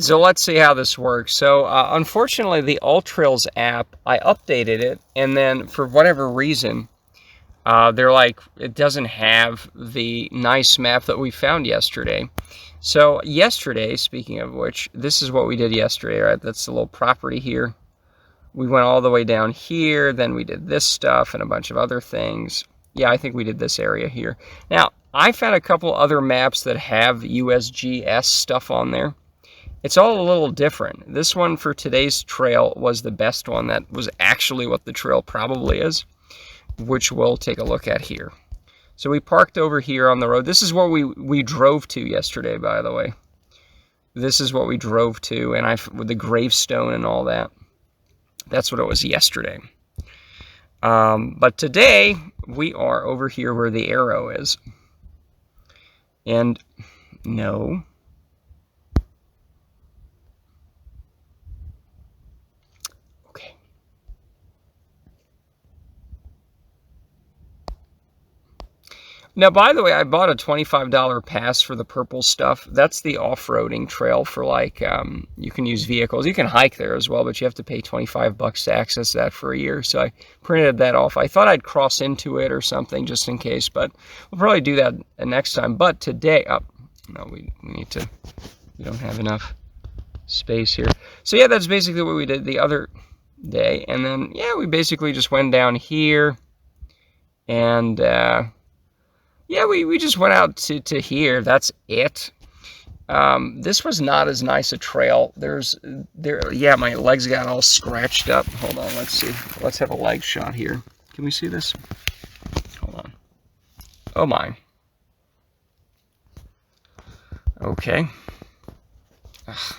So let's see how this works. So unfortunately, the AllTrails app, I updated it, and then for whatever reason, they're like, it doesn't have the nice map that we found yesterday. So yesterday, speaking of which, this is what we did yesterday, right? That's the little property here. We went all the way down here, then we did this stuff and a bunch of other things. Yeah, I think we did this area here. Now, I found a couple other maps that have USGS stuff on there. It's all a little different. This one for today's trail was the best one. That was actually what the trail probably is, which we'll take a look at here. So we parked over here on the road. This is what we drove to yesterday, by the way. This is what we drove to, and with the gravestone and all that. That's what it was yesterday. But today, we are over here where the arrow is. And no. Okay. Now, by the way, I bought a $25 pass for the purple stuff. That's the off-roading trail for like, you can use vehicles. You can hike there as well, but you have to pay $25 to access that for a year. So I printed that off. I thought I'd cross into it or something just in case, but we'll probably do that next time. But today, no, we don't have enough space here. So yeah, that's basically what we did the other day. And then, yeah, we basically just went down here and, yeah, we just went out to here. That's it. This was not as nice a trail. Yeah, my legs got all scratched up. Hold on, let's see. Let's have a leg shot here. Can we see this? Hold on. Oh my. Okay. Ugh.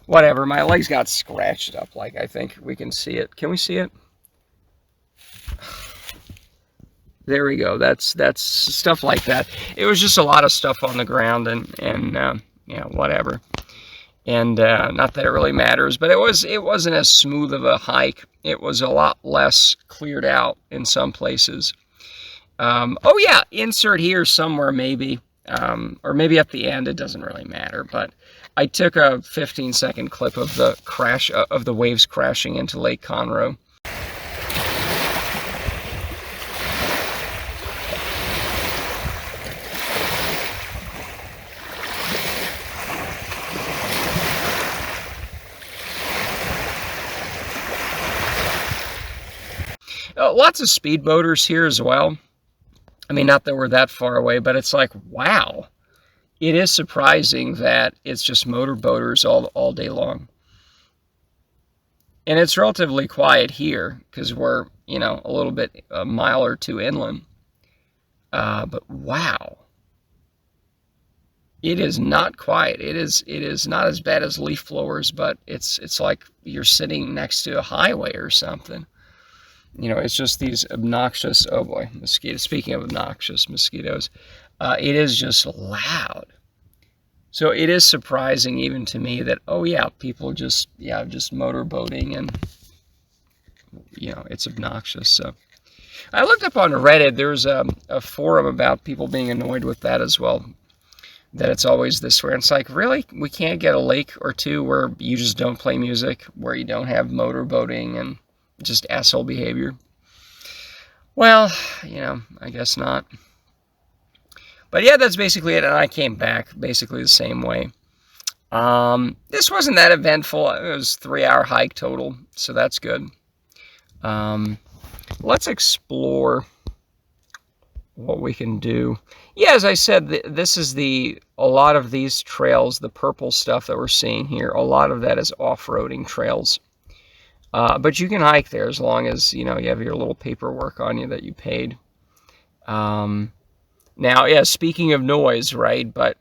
Whatever, my legs got scratched up. Like, I think we can see it. Can we see it? There we go. That's stuff like that. It was just a lot of stuff on the ground and yeah, whatever. And not that it really matters, but it wasn't as smooth of a hike. It was a lot less cleared out in some places. Oh yeah, insert here somewhere maybe, or maybe at the end. It doesn't really matter. But I took a 15-second clip of the crash of the waves crashing into Lake Conroe. Lots of speedboaters here as well. I mean, not that we're that far away, but it's like, wow. It is surprising that it's just motorboaters all day long. And it's relatively quiet here because we're, a little bit, a mile or two inland. But wow. It is not quiet. It is not as bad as leaf blowers, but it's like you're sitting next to a highway or something. It's just these obnoxious, oh boy, mosquitoes. Speaking of obnoxious mosquitoes, it is just loud. So it is surprising even to me that, oh yeah, people just motorboating and, it's obnoxious. So I looked up on Reddit, there's a forum about people being annoyed with that as well, that it's always this way. And it's like, really? We can't get a lake or two where you just don't play music, where you don't have motorboating and just asshole behavior? Well, I guess not. But yeah, that's basically it, and I came back basically the same way. This wasn't that eventful. It was a 3-hour hike total, so that's good. Let's explore what we can do. Yeah, as I said, this is a lot of these trails, the purple stuff that we're seeing here, a lot of that is off-roading trails. But you can hike there as long as, you have your little paperwork on you that you paid. Now, yeah, speaking of noise, right, but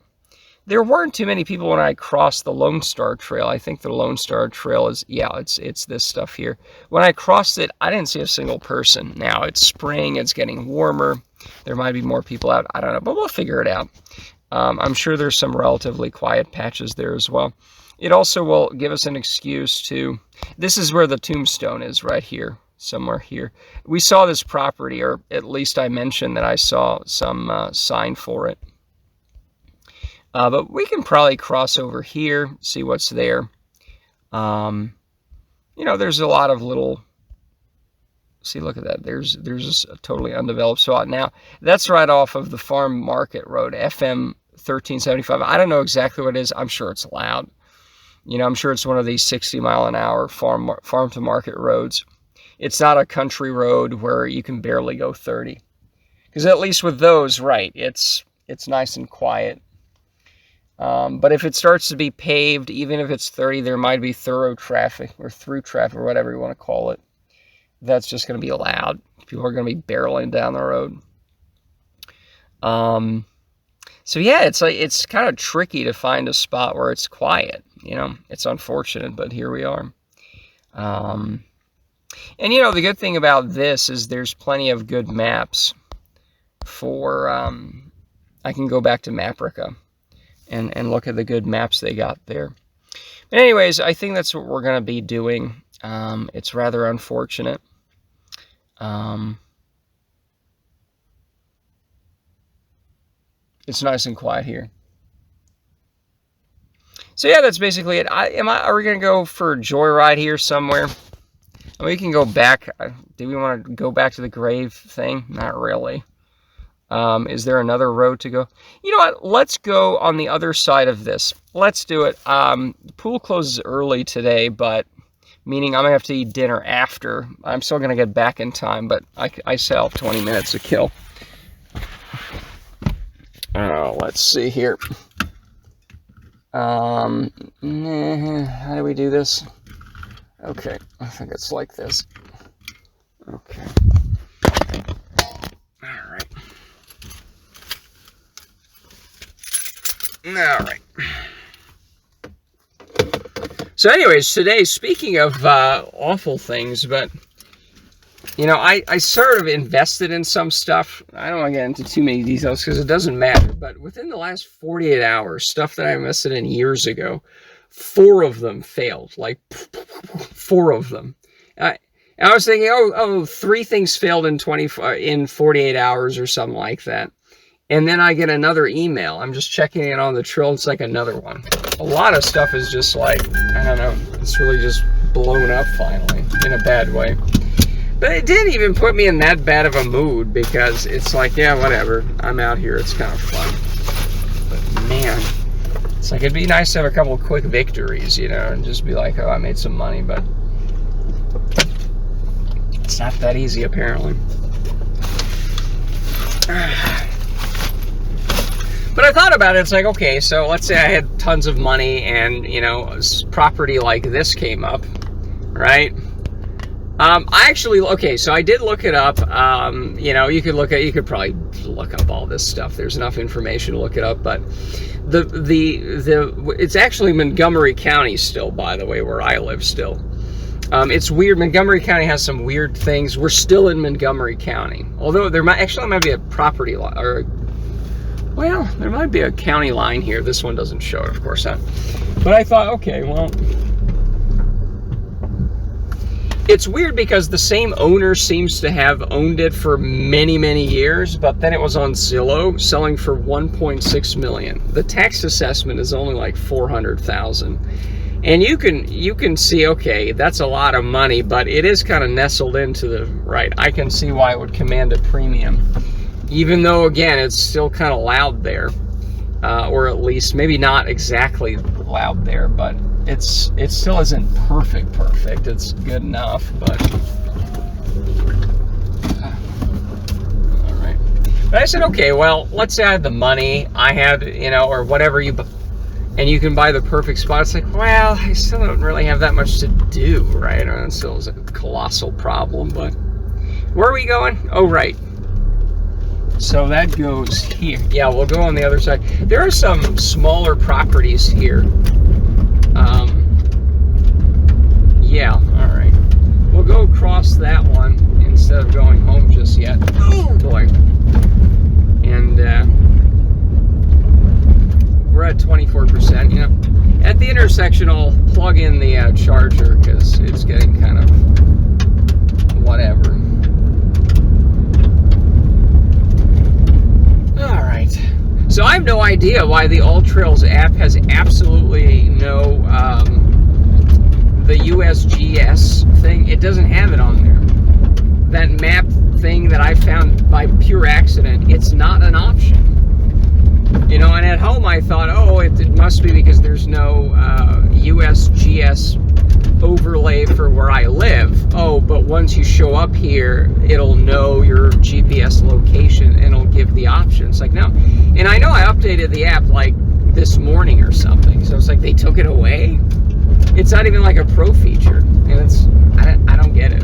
there weren't too many people when I crossed the Lone Star Trail. I think the Lone Star Trail is, yeah, it's this stuff here. When I crossed it, I didn't see a single person. Now, it's spring, it's getting warmer. There might be more people out, I don't know, but we'll figure it out. I'm sure there's some relatively quiet patches there as well. It also will give us an excuse to, this is where the tombstone is, right here, somewhere here. We saw this property, or at least I mentioned that I saw some sign for it. But we can probably cross over here, see what's there. There's a lot of little... See, look at that. There's a totally undeveloped spot. Now, that's right off of the Farm Market Road, FM 1375. I don't know exactly what it is. I'm sure it's loud. I'm sure it's one of these 60-mile-an-hour farm-to-market roads. It's not a country road where you can barely go 30. Because at least with those, right, it's nice and quiet. But if it starts to be paved, even if it's 30, there might be through traffic or whatever you want to call it. That's just going to be loud. People are going to be barreling down the road. So yeah, it's kind of tricky to find a spot where it's quiet. It's unfortunate, but here we are. And the good thing about this is there's plenty of good maps for. I can go back to Maprica and look at the good maps they got there. But anyways, I think that's what we're going to be doing. It's rather unfortunate. It's nice and quiet here. So yeah, that's basically it. Are we going to go for a joyride here somewhere? We can go back. Do we want to go back to the grave thing? Not really. Is there another road to go? You know what? Let's go on the other side of this. Let's do it. The pool closes early today, but meaning I'm going to have to eat dinner after. I'm still going to get back in time, but I still have 20 minutes to kill. Let's see here. How do we do this? Okay, I think it's like this. Okay. All right. So anyways, today, speaking of awful things, but, I sort of invested in some stuff. I don't want to get into too many details because it doesn't matter, but within the last 48 hours, stuff that I invested in years ago, 4 of them failed, like 4 of them. I was thinking, 3 things failed in 48 hours or something like that. And then I get another email. I'm just checking it on the Trill. It's like another one. A lot of stuff is just like, I don't know. It's really just blown up finally in a bad way. But it didn't even put me in that bad of a mood because it's like, yeah, whatever. I'm out here. It's kind of fun. But man, it's like it'd be nice to have a couple of quick victories, and just be like, oh, I made some money. But it's not that easy, apparently. But I thought about it, it's like, okay, so let's say I had tons of money and, property like this came up, right? So I did look it up. You could probably look up all this stuff. There's enough information to look it up, but it's actually Montgomery County still, by the way, where I live still. It's weird. Montgomery County has some weird things. We're still in Montgomery County, although there might be a property line, well, there might be a county line here. This one doesn't show it, of course not. But I thought, okay, well, it's weird because the same owner seems to have owned it for many, many years, but then it was on Zillow selling for $1.6 million. The tax assessment is only like $400,000. And you can see, okay, that's a lot of money, but it is kind of nestled into the right. I can see why it would command a premium. Even though, again, it's still kind of loud there, or at least maybe not exactly loud there, but it still isn't perfect. It's good enough, but all right. But I said, okay, well, let's say I had the money, I had, or whatever and you can buy the perfect spot. It's like, well, I still don't really have that much to do, right? It still is a colossal problem, but where are we going? Oh, right. So that goes here. Yeah, we'll go on the other side. There are some smaller properties here. Yeah, all right. We'll go across that one instead of going home just yet. Oh, boy. And we're at 24%. At the intersection, I'll plug in the charger because it's getting kind of whatever. All right. So I have no idea why the AllTrails app has absolutely no the USGS thing. It doesn't have it on there. That map thing that I found by pure accident, it's not an option. You know, and at home I thought, oh, it must be because there's no USGS overlay for where I live. Oh, but once you show up here, it'll know your GPS location and it'll give the option. It's like, no. And I know I updated the app like this morning or something, so it's like they took it away. It's not even like a pro feature, and it's I don't get it.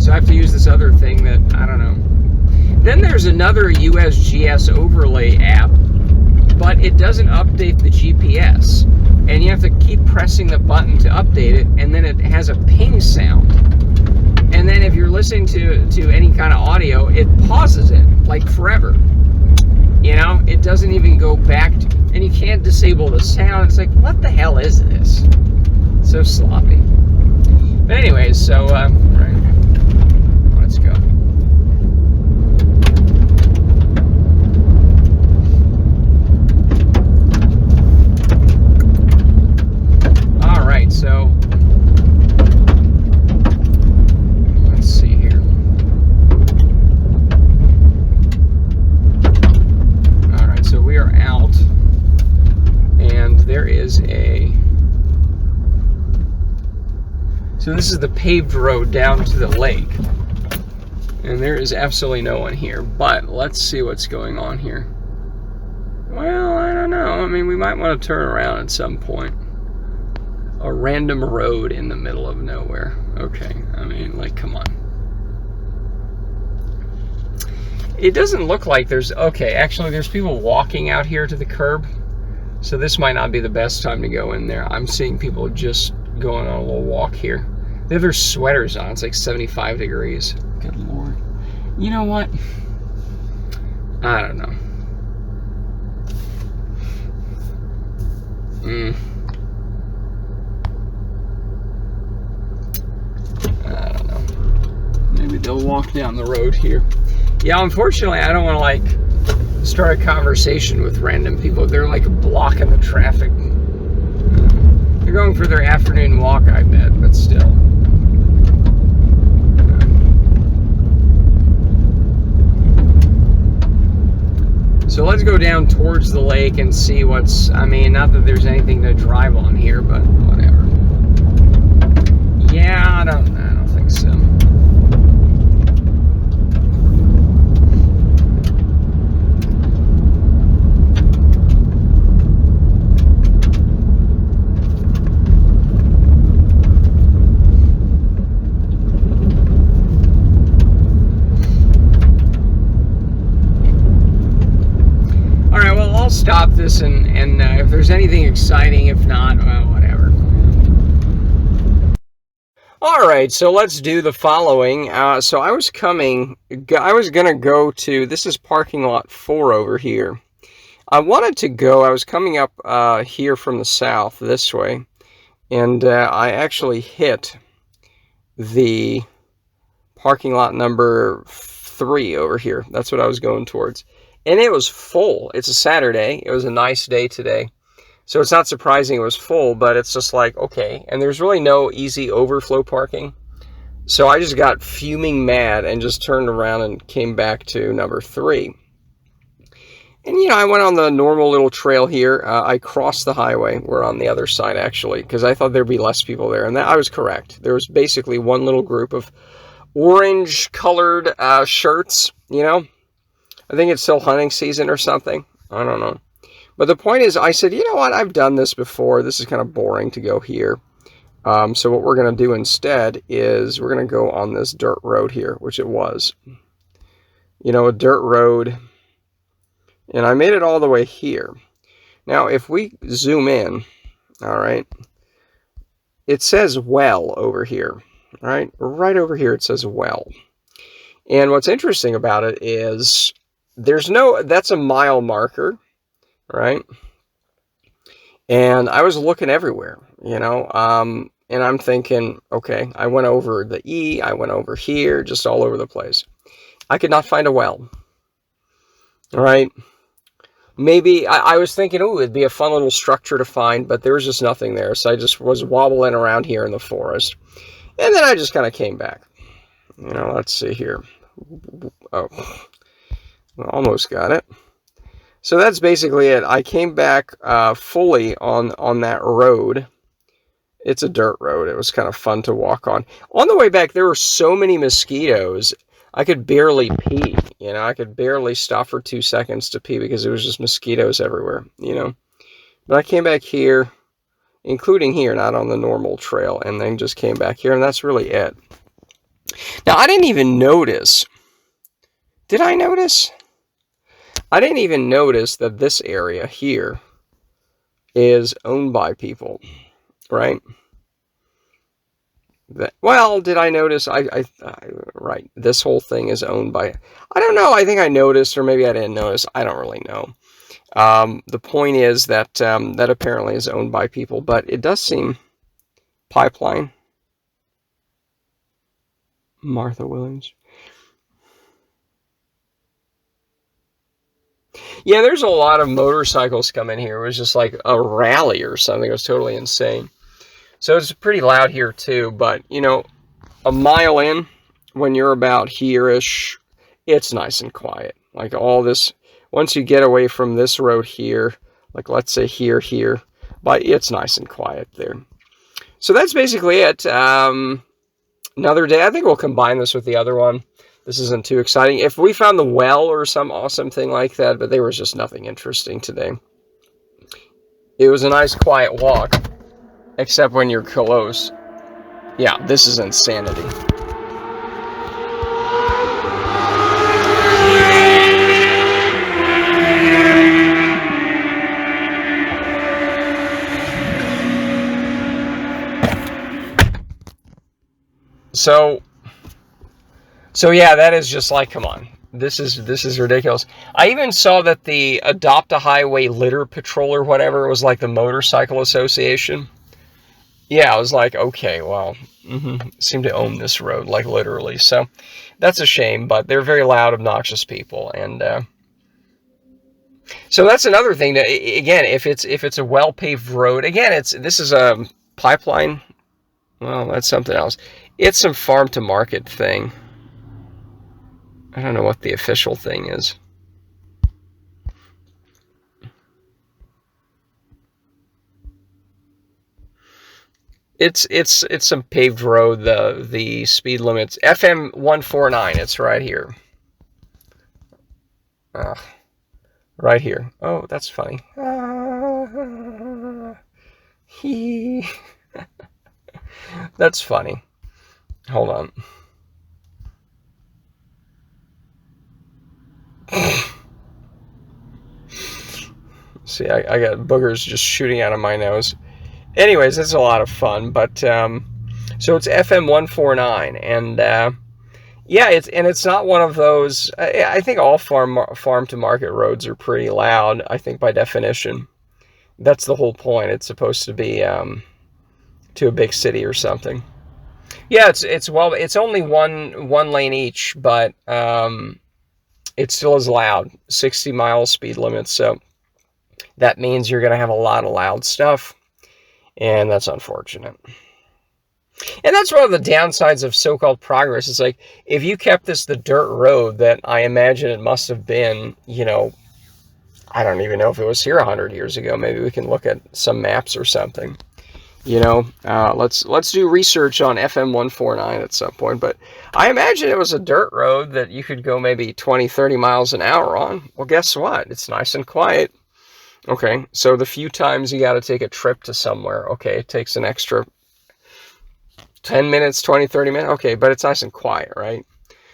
So I have to use this other thing that I don't know. Then there's another USGS overlay app, but it doesn't update the GPS, and you have to keep pressing the button to update it, and then it has a ping sound. And then if you're listening to any kind of audio, it pauses it like forever. You know, it doesn't even go back to, and you can't disable the sound. It's like, what the hell is this? So sloppy. But anyways, so right, let's go. All right, so let's see here. All right, so we are out, and there is a. So this is the paved road down to the lake, and there is absolutely no one here, but let's see what's going on here. Well, I don't know. I mean, we might want to turn around at some point. A random road in the middle of nowhere. Okay, I mean, like, come on. It doesn't look like there's, okay, actually there's people walking out here to the curb, so this might not be the best time to go in there. I'm seeing people just going on a little walk here. They have their sweaters on. It's like 75 degrees. Good Lord. You know what? I don't know. I don't know. Maybe they'll walk down the road here. Yeah, unfortunately, I don't want to, like, start a conversation with random people. They're, like, blocking the traffic. They're going for their afternoon walk, I bet, but still. So let's go down towards the lake and see what's, I mean, not that there's anything to drive on here, but whatever. Yeah, I don't think so. Stop this and if there's anything exciting, if not, well, whatever. All right, so let's do the following. So I was gonna go to, this is parking lot 4 over here. I was coming up here from the south this way, and I actually hit the parking lot number 3 over here. That's what I was going towards. And it was full. It's a Saturday. It was a nice day today. So it's not surprising it was full, but it's just like, okay. And there's really no easy overflow parking. So I just got fuming mad and just turned around and came back to number 3. And, you know, I went on the normal little trail here. I crossed the highway. We're on the other side, actually, because I thought there'd be less people there. And I was correct. There was basically one little group of orange-colored shirts, you know. I think it's still hunting season or something. I don't know. But the point is, I said, you know what? I've done this before. This is kind of boring to go here. So what we're going to do instead is we're going to go on this dirt road here, which it was. You know, a dirt road. And I made it all the way here. Now, if we zoom in, all right, it says well over here. All right, right over here it says well. And what's interesting about it is that's a mile marker, right? And I was looking everywhere, you know, and I'm thinking, okay, I went over the E, I went over here, just all over the place. I could not find a well. All right. Maybe I was thinking, oh, it'd be a fun little structure to find, but there was just nothing there. So I just was wobbling around here in the forest. And then I just kind of came back. Let's see here. Oh, almost got it. So that's basically it. I came back fully on that road. It's a dirt road. It was kind of fun to walk on. On the way back, there were so many mosquitoes. I could barely pee. I could barely stop for 2 seconds to pee because it was just mosquitoes everywhere. But I came back here, including here, not on the normal trail, and then just came back here, and that's really it. Now, I didn't even notice. Did I notice? I didn't even notice that this area here is owned by people, right? Well, did I notice? Right. This whole thing is owned by. I don't know. I think I noticed, or maybe I didn't notice. I don't really know. The point is that that apparently is owned by people, but it does seem pipeline. Martha Williams. Yeah, there's a lot of motorcycles coming here. It was just like a rally or something. It was totally insane. So it's pretty loud here too, but a mile in, when you're about here-ish, it's nice and quiet. Like all this, once you get away from this road here, like let's say here, but it's nice and quiet there. So that's basically it. Another day, I think we'll combine this with the other one. This isn't too exciting. If we found the well or some awesome thing like that, but there was just nothing interesting today. It was a nice quiet walk. Except when you're close. Yeah, this is insanity. So yeah, that is just like, come on. This is ridiculous. I even saw that the Adopt a Highway Litter Patrol or whatever, it was like the Motorcycle Association. Yeah, I was like, okay, well, seem to own this road, like literally. So that's a shame, but they're very loud, obnoxious people, and so that's another thing. That again, if it's a well paved road, again, this is a pipeline. Well, that's something else. It's some farm to market thing. I don't know what the official thing is. It's some paved road. The speed limit's FM 149. It's right here. Right here. Oh, that's funny. That's funny. Hold on. See, I got boogers just shooting out of my nose. Anyways, it's a lot of fun. But so it's FM 149, and yeah, it's not one of those. I think all farm to market roads are pretty loud. I think by definition, that's the whole point. It's supposed to be to a big city or something. Yeah, it's only one lane each, but it still is loud. 60-mile speed limit, so that means you're going to have a lot of loud stuff, and that's unfortunate. And that's one of the downsides of so-called progress. It's like, if you kept this the dirt road that I imagine it must have been, I don't even know if it was here 100 years ago. Maybe we can look at some maps or something. Let's do research on FM 149 at some point. But I imagine it was a dirt road that you could go maybe 20, 30 miles an hour on. Well, guess what? It's nice and quiet. Okay, so the few times you got to take a trip to somewhere, okay, it takes an extra 10 minutes, 20, 30 minutes. Okay, but it's nice and quiet, right?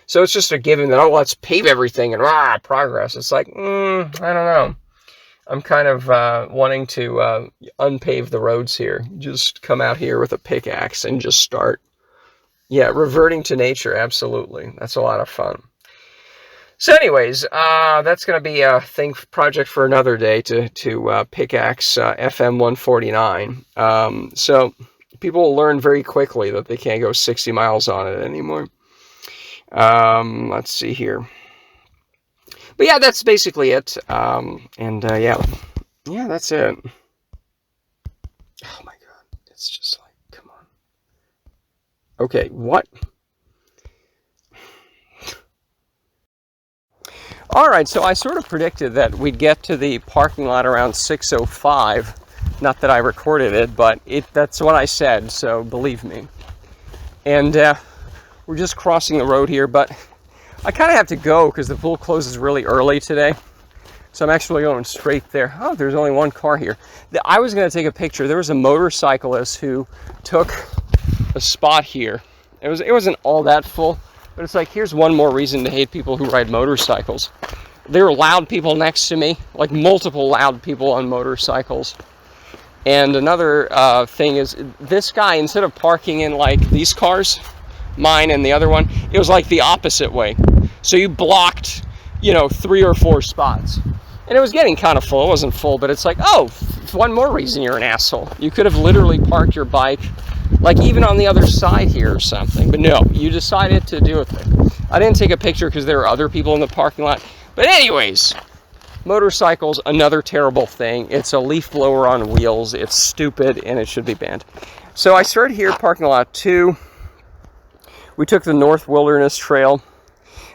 So it's just a given that, let's pave everything and progress. It's like, I don't know. I'm kind of wanting to unpave the roads here. Just come out here with a pickaxe and just start. Yeah, reverting to nature, absolutely. That's a lot of fun. So anyways, that's going to be a project for another day to pickaxe FM 149. So people will learn very quickly that they can't go 60 miles on it anymore. Let's see here. But yeah, that's basically it. Yeah, that's it. Oh my god, it's just like, come on. Okay, what? All right, so I sort of predicted that we'd get to the parking lot around 6:05. Not that I recorded it, but that's what I said, so believe me. And we're just crossing the road here, but I kind of have to go because the pool closes really early today. So I'm actually going straight there. Oh, there's only one car here. I was going to take a picture. There was a motorcyclist who took a spot here. It wasn't all that full, but it's like, here's one more reason to hate people who ride motorcycles. There were loud people next to me, like multiple loud people on motorcycles. And another thing is, this guy, instead of parking in like these cars, mine and the other one, it was like the opposite way. So you blocked, 3 or 4 spots. And it was getting kind of full. It wasn't full, but it's like, oh, one more reason you're an asshole. You could have literally parked your bike, like even on the other side here or something. But no, you decided to do it there. I didn't take a picture because there were other people in the parking lot. But anyways, motorcycles, another terrible thing. It's a leaf blower on wheels. It's stupid and it should be banned. So I started here, parking lot 2. We took the North Wilderness Trail.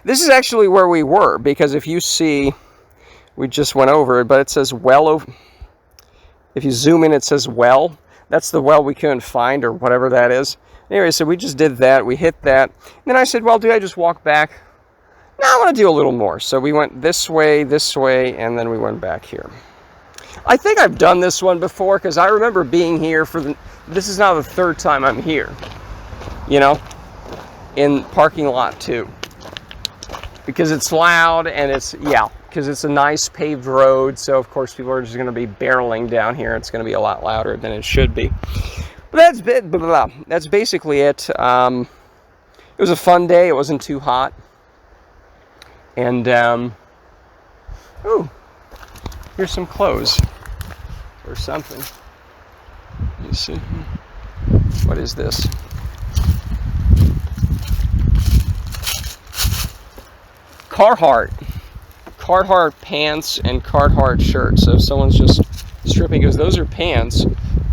This is actually where we were, because if you see, we just went over it, but it says well. If you zoom in, it says well. That's the well we couldn't find, or whatever that is. Anyway, so we just did that. We hit that. And then I said, well, do I just walk back? No, I want to do a little more. So we went this way, and then we went back here. I think I've done this one before, because I remember being here this is now the 3rd time I'm here, in parking lot 2. Because it's loud and because it's a nice paved road, so of course people are just going to be barreling down here. It's going to be a lot louder than it should be. But that's basically it. It was a fun day. It wasn't too hot. And, here's some clothes or something. You see? What is this? Carhartt pants and Carhartt shirts. So if someone's just stripping, goes, those are pants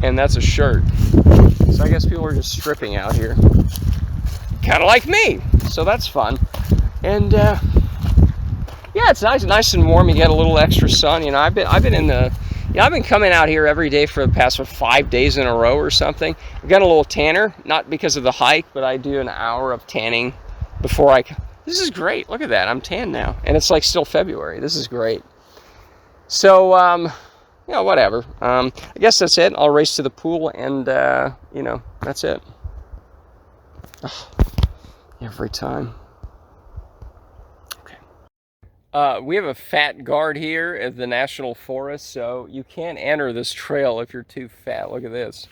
and that's a shirt. So I guess people are just stripping out here, kind of like me. So that's fun. And it's nice and warm. You get a little extra sun. I've been coming out here every day for the past 5 days in a row or something. I've got a little tanner, not because of the hike, but I do an hour of tanning before This is great. Look at that. I'm tan now. And it's like still February. This is great. So, whatever. I guess that's it. I'll race to the pool and, that's it. Ugh, every time. Okay. We have a fat guard here at the National Forest, so you can't enter this trail if you're too fat. Look at this.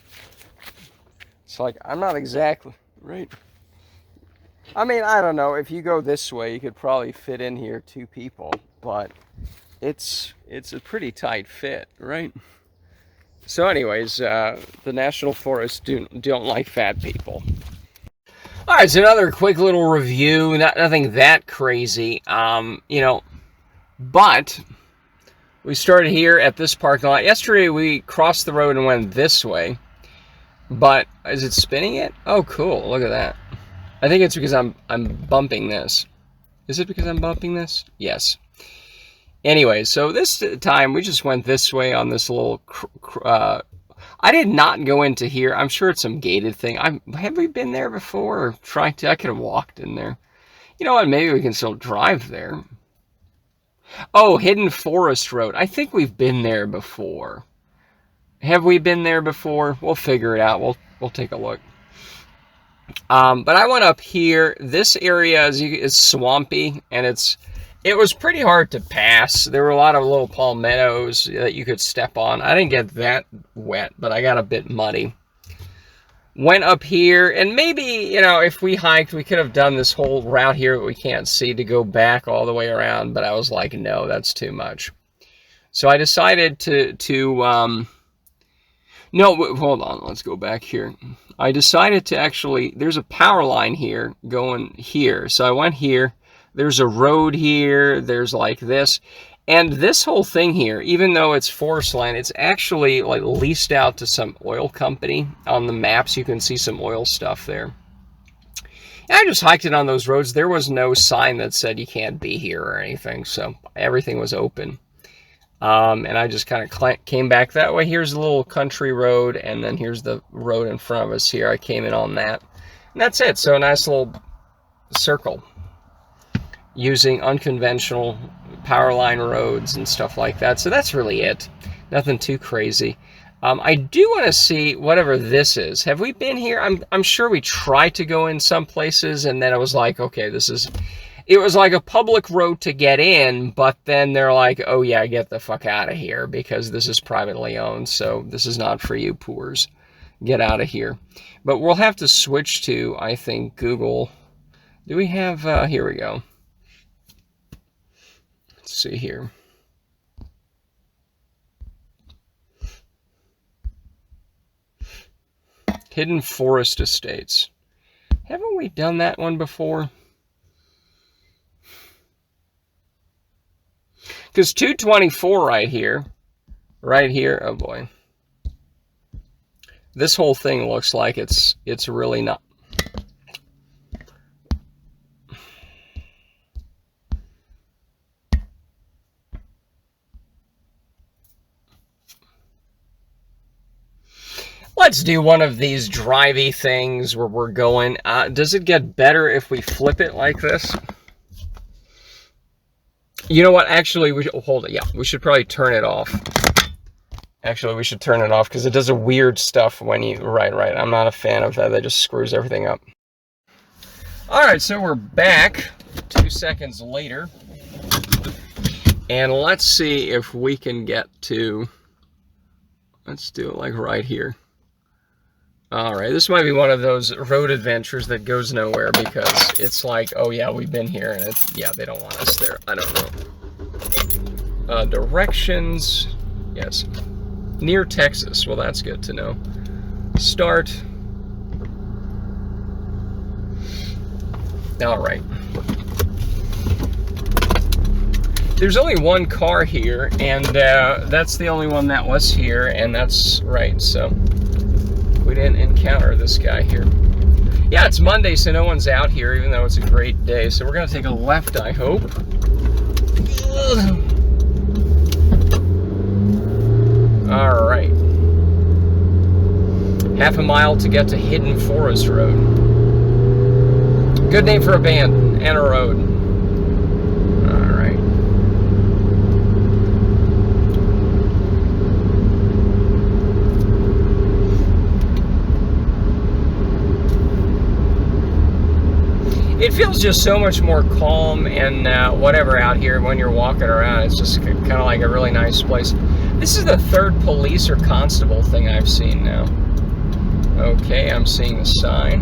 It's like, I'm not exactly, right? I mean, I don't know. If you go this way, you could probably fit in here 2 people, but it's a pretty tight fit, right? So anyways, the National Forest don't like fat people. All right, so another quick little review. Nothing that crazy, but we started here at this parking lot. Yesterday we crossed the road and went this way, but is it spinning it? Oh, cool! Look at that. I think it's because I'm bumping this. Is it because I'm bumping this? Yes. Anyway, so this time we just went this way on this little... I did not go into here. I'm sure it's some gated thing. Have we been there before? Or tried to? I could have walked in there. You know what? Maybe we can still drive there. Oh, Hidden Forest Road. I think we've been there before. Have we been there before? We'll figure it out. We'll take a look. But I went up here. This area is swampy, and it was pretty hard to pass. There were a lot of little palmettos that you could step on. I didn't get that wet, but I got a bit muddy. Went up here, and maybe, if we hiked, we could have done this whole route here that we can't see to go back all the way around, but I was like, no, that's too much. So I decided no, hold on, let's go back here. I decided to there's a power line here going here. So I went here, there's a road here, there's like this. And this whole thing here, even though it's forest land, it's actually like leased out to some oil company. On the maps, you can see some oil stuff there. And I just hiked it on those roads. There was no sign that said you can't be here or anything, so everything was open. And I just kind of came back that way. Here's a little country road, and then here's the road in front of us here. I came in on that. And that's it. So a nice little circle using unconventional power line roads and stuff like that. So that's really it. Nothing too crazy. I do want to see whatever this is. Have we been here? I'm sure we tried to go in some places, and then I was like, okay, it was like a public road to get in, but then they're like, oh yeah, get the fuck out of here because this is privately owned, so this is not for you poors. Get out of here. But we'll have to switch to, I think, Google. Do we have, here we go. Let's see here. Hidden Forest Estates. Haven't we done that one before? Because 224 right here, oh boy. This whole thing looks like it's really not. Let's do one of these drivey things where we're going. Does it get better if we flip it like this? You know what? Actually, hold it. Yeah, we should probably turn it off. Actually, we should turn it off because it does a weird stuff when you... Right. I'm not a fan of that. That just screws everything up. All right, so we're back 2 seconds later. And let's see if we can get to... Let's do it like right here. Alright, this might be one of those road adventures that goes nowhere because it's like, oh yeah, we've been here, and yeah, they don't want us there. I don't know. Directions, yes. Near Texas, well that's good to know. Start. Alright. There's only one car here, and that's the only one that was here, and that's right, so... We didn't encounter this guy here. Yeah, it's Monday, so no one's out here, even though it's a great day. So we're going to take a left, I hope. All right. Half a mile to get to Hidden Forest Road. Good name for a band and a road. All right. It feels just so much more calm and whatever out here when you're walking around. It's just kind of like a really nice place. This is the third police or constable thing I've seen now. Okay, I'm seeing the sign.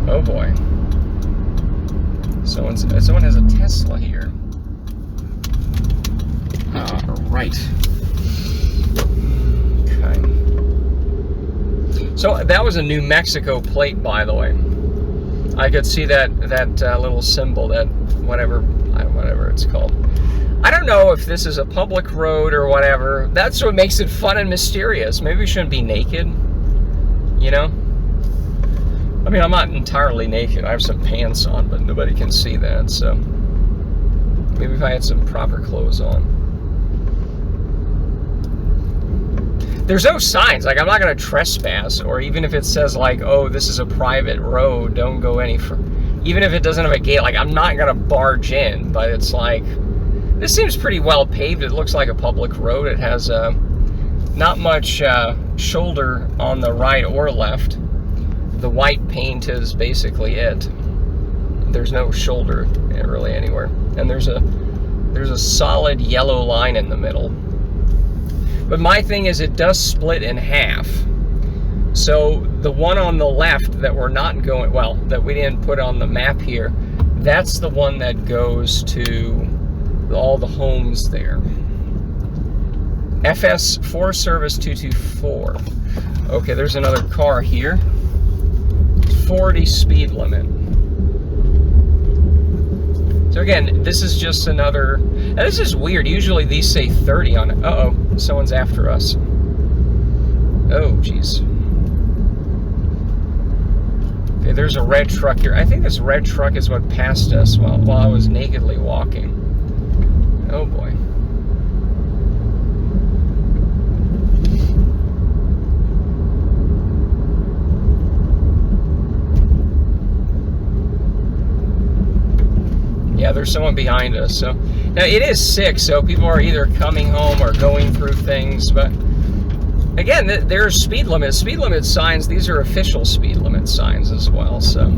Oh boy. Someone has a Tesla here. Right. Okay. So that was a New Mexico plate, by the way. I could see that little symbol, that whatever it's called. I don't know if this is a public road or whatever. That's what makes it fun and mysterious. Maybe we shouldn't be naked, you know? I mean, I'm not entirely naked. I have some pants on, but nobody can see that, so maybe if I had some proper clothes on. There's no signs, like I'm not going to trespass, or even if it says like, oh, this is a private road, don't go any further. Even if it doesn't have a gate, like I'm not going to barge in, but it's like, this seems pretty well paved. It looks like a public road. It has not much shoulder on the right or left. The white paint is basically it. There's no shoulder really anywhere. And there's a solid yellow line in the middle. But my thing is it does split in half. So the one on the left that we're not going, well, that we didn't put on the map here, that's the one that goes to all the homes there. FS Forest Service 224. Okay, there's another car here. 40 speed limit. So again, this is just another. Now this is weird. Usually these say 30 on it. Uh oh, someone's after us. Oh, jeez. Okay, there's a red truck here. I think this red truck is what passed us while I was nakedly walking. Oh boy. Yeah, there's someone behind us. So now it is 6, so people are either coming home or going through things. But again, there's speed limit signs. These are official speed limit signs as well. So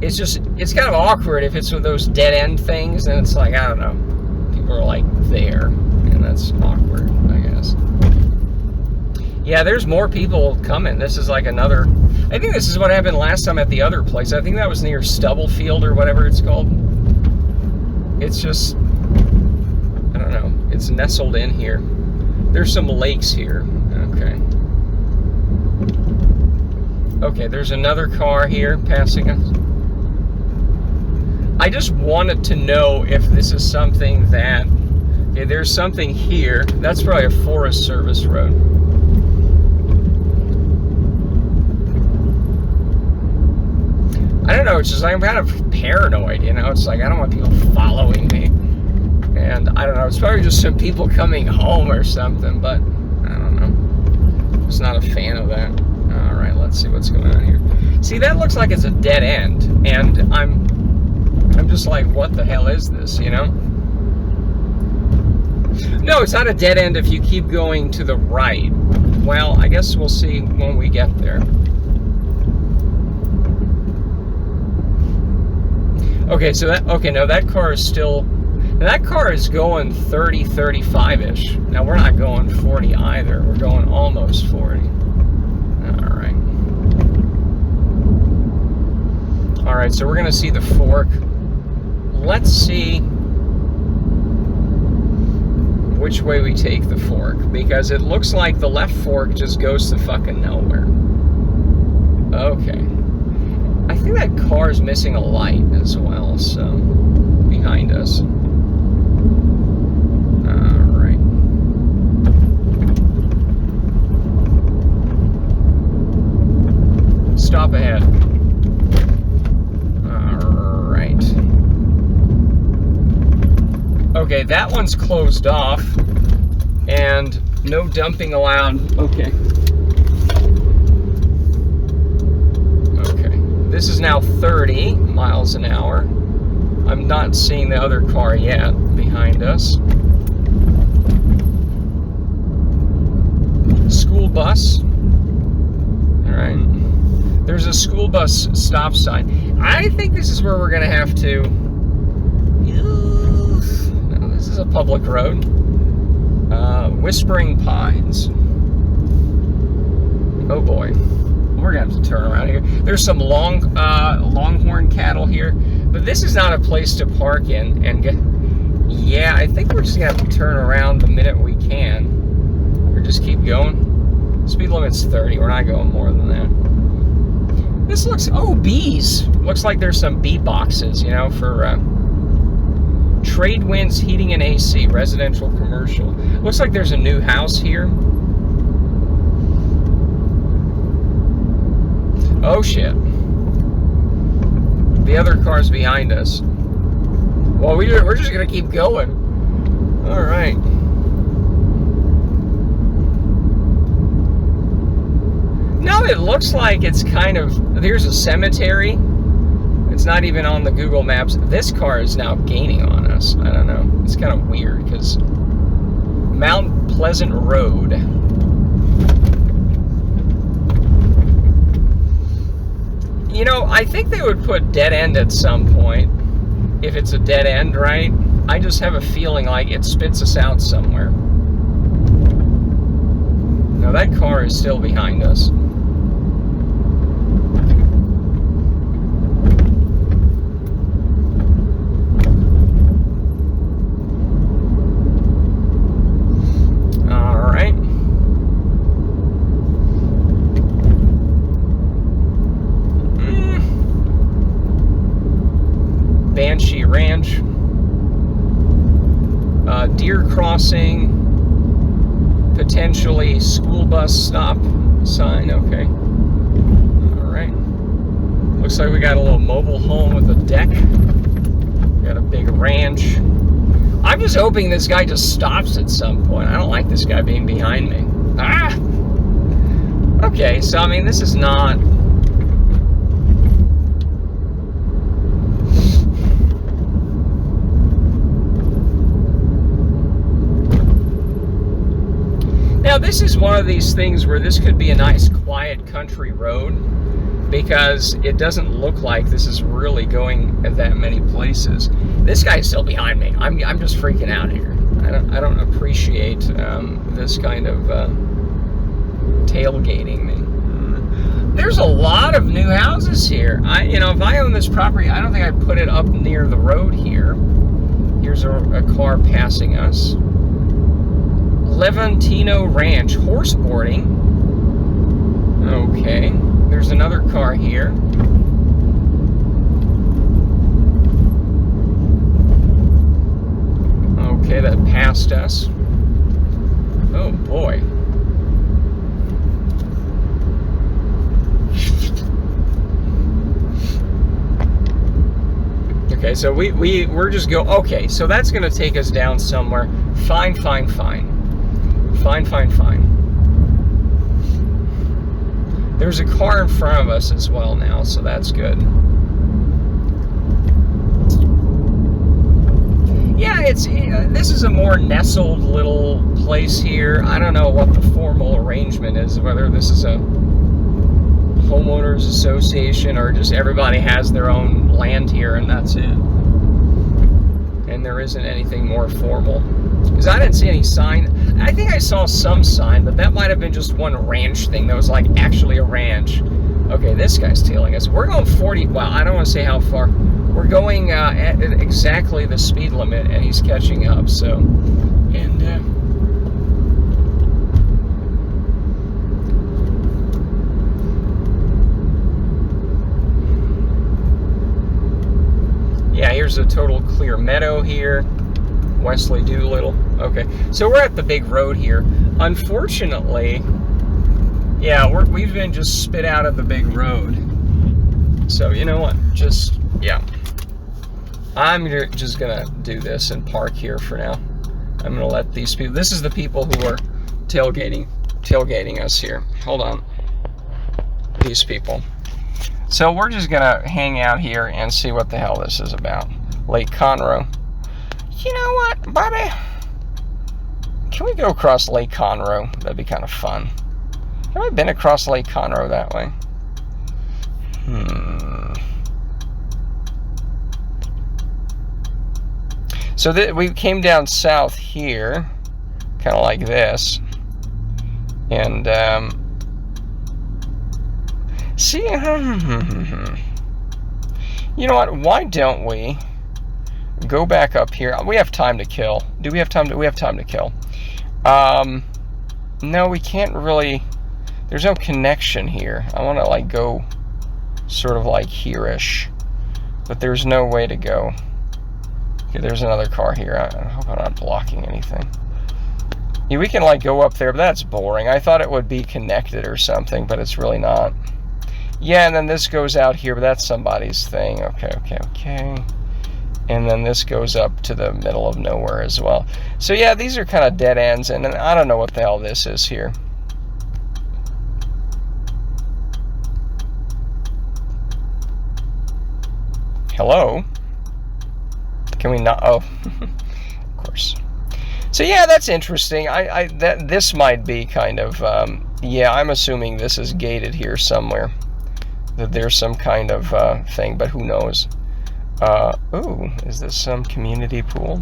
it's kind of awkward if it's one of those dead end things, and it's like, I don't know, people are like there, and that's awkward, I guess. Yeah, there's more people coming. This is like another. I think this is what happened last time at the other place. I think that was near Stubblefield or whatever it's called. It's just, I don't know. It's nestled in here. There's some lakes here. Okay. Okay, there's another car here passing us. I just wanted to know if this is something that, okay, there's something here. That's probably a Forest Service road. I don't know, it's just like I'm kind of paranoid, you know? It's like I don't want people following me. And I don't know, it's probably just some people coming home or something, but I don't know. Just not a fan of that. Alright, let's see what's going on here. See, that looks like it's a dead end, and I'm just like, what the hell is this, you know? No, it's not a dead end if you keep going to the right. Well, I guess we'll see when we get there. Okay, so that car is still, that car is going 30, 35-ish. Now, we're not going 40 either. We're going almost 40. Alright. Alright, so we're going to see the fork. Let's see which way we take the fork, because it looks like the left fork just goes to fucking nowhere. Okay. I think that car is missing a light as well, so behind us. Alright. Stop ahead. Alright. Okay, that one's closed off, and no dumping allowed. Okay. This is now 30 miles an hour. I'm not seeing the other car yet behind us. School bus. Alright. There's a school bus stop sign. I think this is where we're going to have to... No, this is a public road. Whispering Pines. Oh boy. We're going to have to turn around here. There's some longhorn cattle here, but this is not a place to park in and get... Yeah, I think we're just going to have to turn around the minute we can. Or just keep going. Speed limit's 30. We're not going more than that. This looks... Oh, bees! Looks like there's some bee boxes, you know, for... Trade Winds Heating and AC, residential, commercial. Looks like there's a new house here. Oh shit. The other car's behind us. Well, we're just gonna keep going. Alright. Now it looks like it's kind of... There's a cemetery. It's not even on the Google Maps. This car is now gaining on us. I don't know. It's kind of weird because... Mount Pleasant Road. You know, I think they would put dead end at some point, if it's a dead end, right? I just have a feeling like it spits us out somewhere. No, that car is still behind us. deer crossing, potentially school bus stop sign. Okay. All right. Looks like we got a little mobile home with a deck. Got a big ranch. I'm just hoping this guy just stops at some point. I don't like this guy being behind me. Ah! Okay, so I mean, this is not... Now, this is one of these things where this could be a nice, quiet country road, because it doesn't look like this is really going at that many places. This guy's still behind me. I'm just freaking out here. I don't appreciate this kind of tailgating me. There's a lot of new houses here. If I own this property, I don't think I'd put it up near the road here. Here's a car passing us. Levantino Ranch, horse boarding. Okay, there's another car here. Okay, that passed us. Oh boy. Okay, so we're just go. Okay, so that's gonna take us down somewhere. Fine. There's a car in front of us as well now, so that's good. Yeah, this is a more nestled little place here. I don't know what the formal arrangement is, whether this is a homeowners association or just everybody has their own land here and that's it. And there isn't anything more formal. Because I didn't see any sign. I think I saw some sign, but that might have been just one ranch thing that was like actually a ranch. Okay, this guy's tailing us. We're going 40. Wow, I don't want to say how far. We're going at exactly the speed limit, and he's catching up. So, and yeah, here's a total clear meadow here. Wesley Doolittle. Okay, so we're at the big road here. Unfortunately, yeah, we've been just spit out of the big road. So you know what? Yeah, I'm just gonna do this and park here for now. I'm gonna let these people. This is the people who are tailgating us here. Hold on, these people. So we're just gonna hang out here and see what the hell this is about. Lake Conroe. You know what, Bobby? Can we go across Lake Conroe? That'd be kind of fun. Have I been across Lake Conroe that way? So we came down south here, kind of like this, and see, you know what? Why don't we go back up here? We have time to kill. Do we have time to? We have time to kill. No, we can't really. There's no connection here. I want to like go sort of like here-ish, but there's no way to go. Okay, there's another car here. I hope I'm not blocking anything. Yeah, we can like go up there, but that's boring. I thought it would be connected or something, but it's really not. Yeah, and then this goes out here, but that's somebody's thing. Okay. And then this goes up to the middle of nowhere as well. So yeah, these are kind of dead ends, and I don't know what the hell this is here. Hello? Can we not? Oh, of course. So yeah, that's interesting. This might be kind of, yeah, I'm assuming this is gated here somewhere. That there's some kind of thing, but who knows? Ooh, is this some community pool?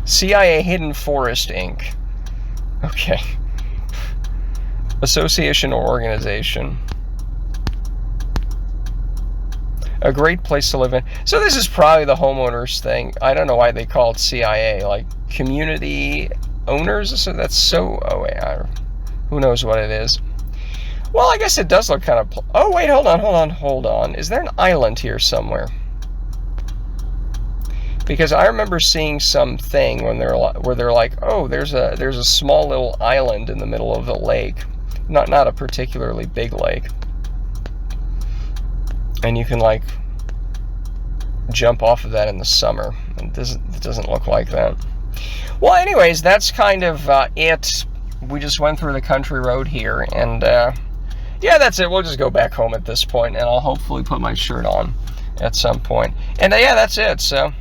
CIA Hidden Forest, Inc. Okay. Association or organization. A great place to live in. So this is probably the homeowners thing. I don't know why they call it CIA, like community owners. So that's so. Oh wait, who knows what it is? Well, I guess it does look kind of. Oh wait, hold on. Is there an island here somewhere? Because I remember seeing something when where they're like, oh, there's a small little island in the middle of a lake, not a particularly big lake, and you can like jump off of that in the summer. It doesn't look like that. Well, anyways, that's kind of it. We just went through the country road here, and yeah, that's it. We'll just go back home at this point, and I'll hopefully put my shirt on at some point. And yeah, that's it. So